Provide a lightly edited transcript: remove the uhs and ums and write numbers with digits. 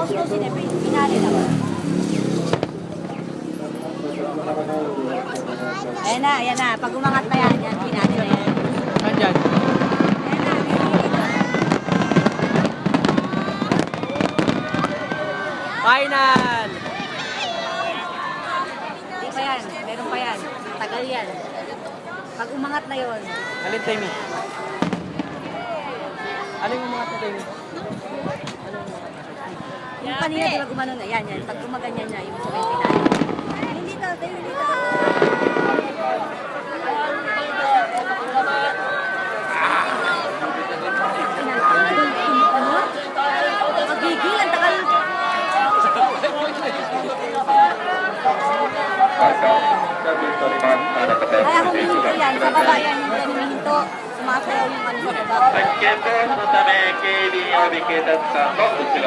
う少しでフィナーレだから。Ayan na, ayan na. Pag umangat na yan, yan, finale na yan. Saan dyan? Ayan na, Final! Hindi pa yan, meron pa yan. Tagal yan. Pag umangat na yon. Alin, Timmy? Alin yung mga Timmy? Yung kanina diba gumano na, yan, yan. Pag gumaganyan niya, yung sabihin finale. Hindi to, hindi to. Magigil, ang tagal. Kaya kung hihinto yan, sa baba yan yung hinihinto. Sumasayaw yung ano sa baba. 検討のため警備員を備警察官の後ろ